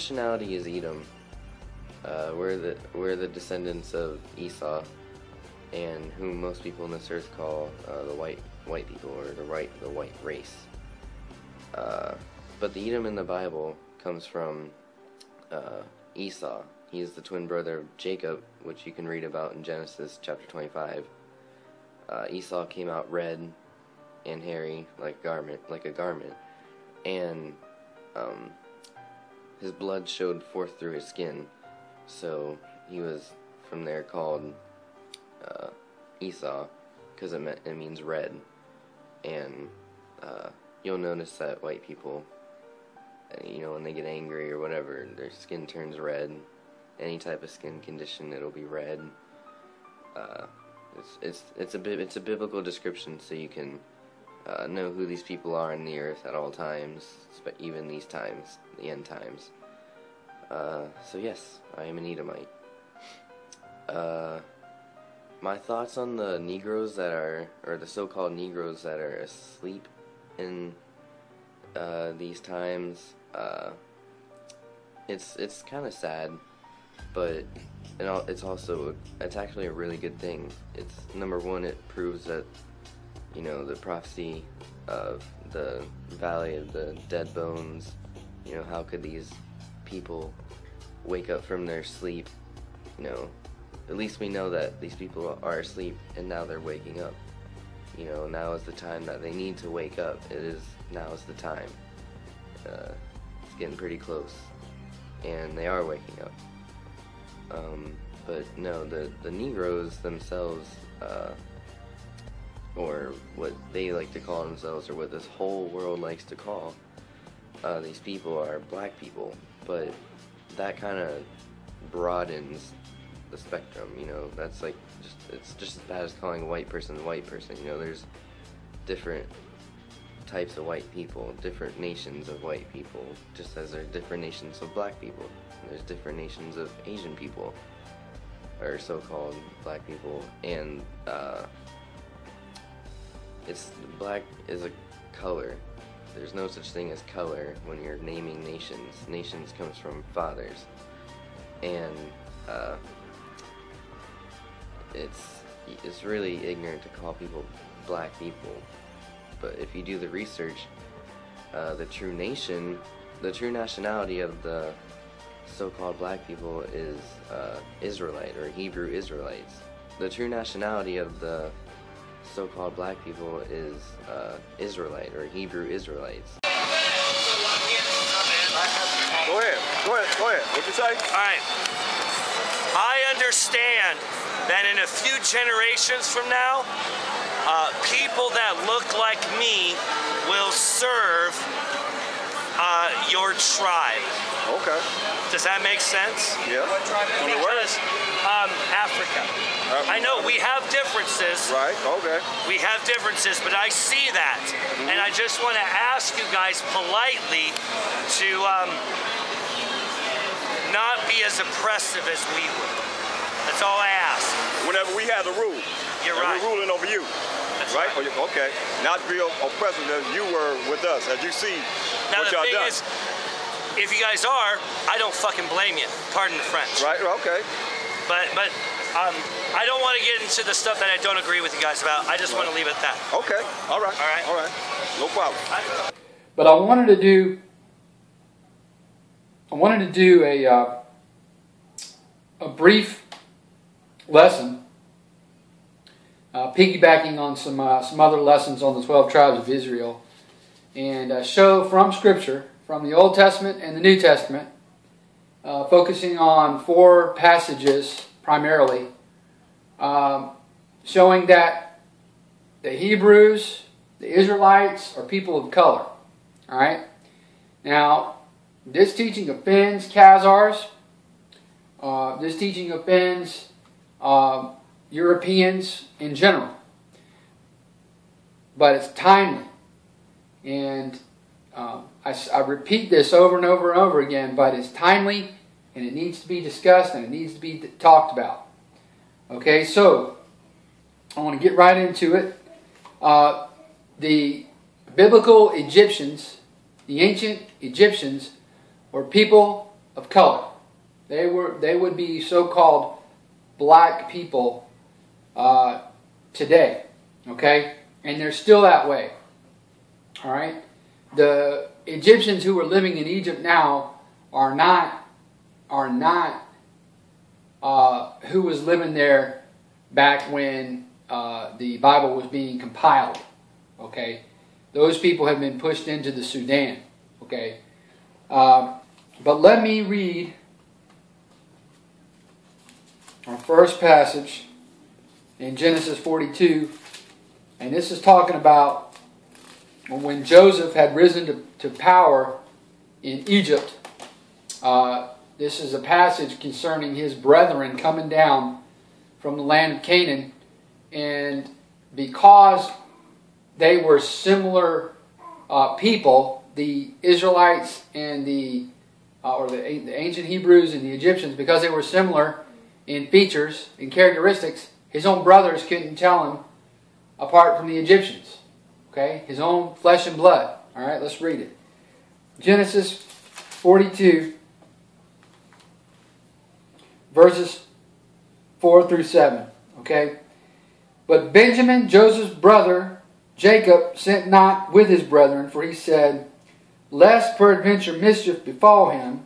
nationality is Edom. We're the descendants of Esau, and whom most people on this earth call the white people, or the white race. But the Edom in the Bible comes from Esau. He is the twin brother of Jacob, which you can read about in Genesis chapter 25. Esau came out red and hairy like a garment, and his blood showed forth through his skin. So he was from there called Esau, because it means red. And you'll notice that white people, when they get angry or whatever, their skin turns red. Any type of skin condition, it'll be red. It's a biblical description, so you can know who these people are in the earth at all times, but even these times, the end times. So yes, I am an Edomite. My thoughts on the Negroes or the so-called Negroes that are asleep in these times, it's kind of sad, but it's actually a really good thing. It's, number one, it proves that the prophecy of the valley of the dead bones, how could these people wake up from their sleep? At least we know that these people are asleep and now they're waking up. Now is the time that they need to wake up. Now is the time. It's getting pretty close, and they are waking up. But no, the Negroes themselves, or what they like to call themselves, or what this whole world likes to call these people, are black people. But that kind of broadens the spectrum. That's like it's just as bad as calling a white person. There's different types of white people, different nations of white people, just as there are different nations of black people. There's different nations of Asian people, or so-called black people, and black is a color. There's no such thing as color when you're naming nations. Nations comes from fathers, and it's really ignorant to call people black people. But if you do the research, the true nationality of the so-called black people is Israelite, or Hebrew Israelites. The true nationality of the so-called black people is Israelite, or Hebrew Israelites. Go ahead. What'd you say? All right. I understand that in a few generations from now, people that look like me will serve your tribe. Okay. Does that make sense? Yeah. Because Africa. I know we have differences. Right, okay. We have differences, but I see that. And I just want to ask you guys politely to not be as oppressive as we would. That's all I ask. Whenever we have the rule. You're right. We're ruling over you. That's right? right. Okay. Not to be oppressive as you were with us, as you see now what y'all done. Now the thing is, if you guys are, I don't fucking blame you. Pardon the French. Right, okay. But I don't want to get into the stuff that I don't agree with you guys about. I just want to leave it at that. Okay, all right. No problem. But I wanted to do a brief lesson, piggybacking on some other lessons on the 12 tribes of Israel, and show from Scripture, from the Old Testament and the New Testament, focusing on 4 passages primarily, showing that the Hebrews, the Israelites, are people of color. All right. Now, this teaching offends Khazars. This teaching offends Europeans in general. But it's timely, and I repeat this over and over and over again, but it's timely, and it needs to be discussed, and it needs to be talked about. Okay, so I want to get right into it. The biblical Egyptians, the ancient Egyptians, were people of color. They would be so-called black people today. Okay? And they're still that way. All right? The Egyptians who are living in Egypt now are not who was living there back when the Bible was being compiled. Okay? Those people have been pushed into the Sudan. Okay? But let me read our first passage in Genesis 42. And this is talking about when Joseph had risen to power in Egypt. This is a passage concerning his brethren coming down from the land of Canaan. And because they were similar people, the Israelites and the ancient Hebrews and the Egyptians, because they were similar in features and characteristics, his own brothers couldn't tell him apart from the Egyptians. Okay? His own flesh and blood. Alright, let's read it. Genesis 42, verses 4 through 7. Okay? But Benjamin, Joseph's brother, Jacob, sent not with his brethren, for he said, lest peradventure mischief befall him.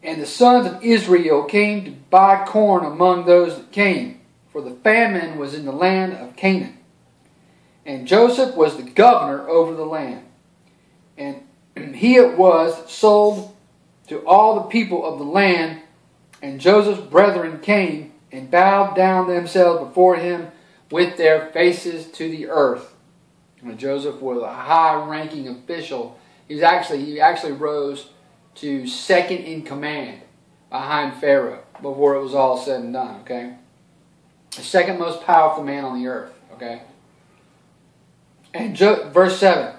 And the sons of Israel came to buy corn among those that came, for the famine was in the land of Canaan. And Joseph was the governor over the land. And he it was sold to all the people of the land. And Joseph's brethren came and bowed down themselves before him with their faces to the earth. And Joseph was a high-ranking official. He actually rose to second in command behind Pharaoh before it was all said and done. Okay, the second most powerful man on the earth. Okay. And verse 7.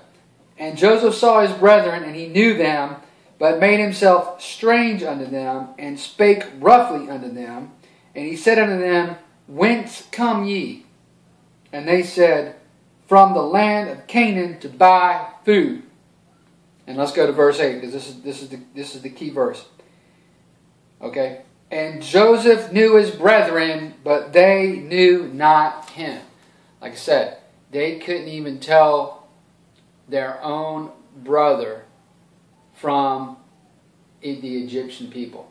And Joseph saw his brethren, and he knew them, but made himself strange unto them, and spake roughly unto them. And he said unto them, whence come ye? And they said, from the land of Canaan to buy food. And let's go to verse 8, because this is the key verse. Okay. And Joseph knew his brethren, but they knew not him. Like I said, they couldn't even tell their own brother from the Egyptian people.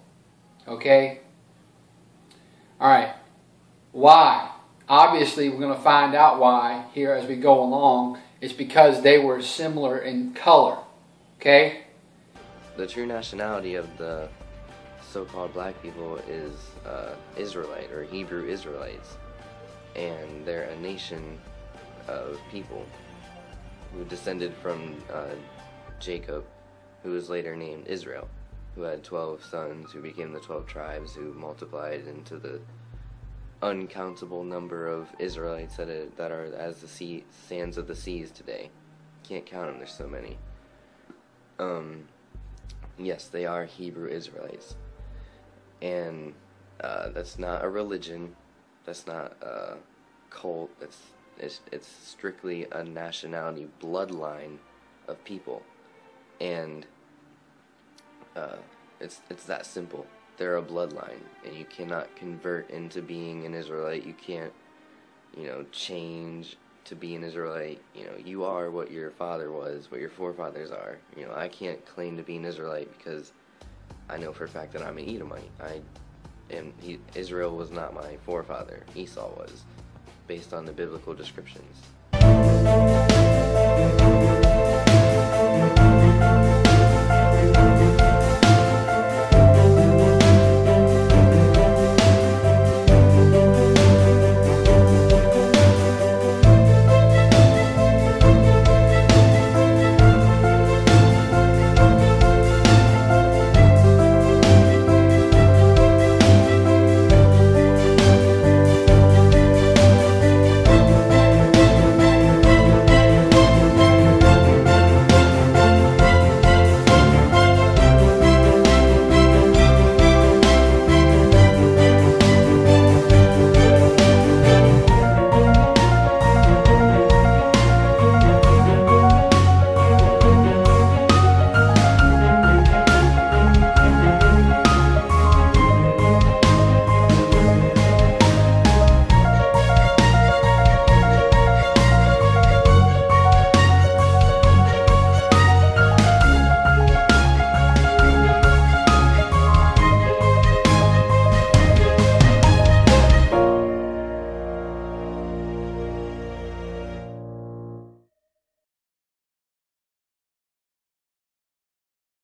Okay? Alright. Why? Obviously, we're going to find out why here as we go along. It's because they were similar in color. Okay? The true nationality of the so-called black people is Israelite or Hebrew Israelites. And they're a nation of people who descended from Jacob, who was later named Israel, who had 12 sons who became the 12 tribes who multiplied into the uncountable number of Israelites that are as the sands of the seas today. Can't count them, there's so many. Yes, they are Hebrew Israelites. And that's not a religion, that's not a cult, it's strictly a nationality bloodline of people. And it's that simple. They're a bloodline, and you cannot convert into being an Israelite. You can't, change to be an Israelite. You are what your father was, what your forefathers are. I can't claim to be an Israelite because I know for a fact that I'm an Edomite. Israel was not my forefather. Esau was, based on the biblical descriptions.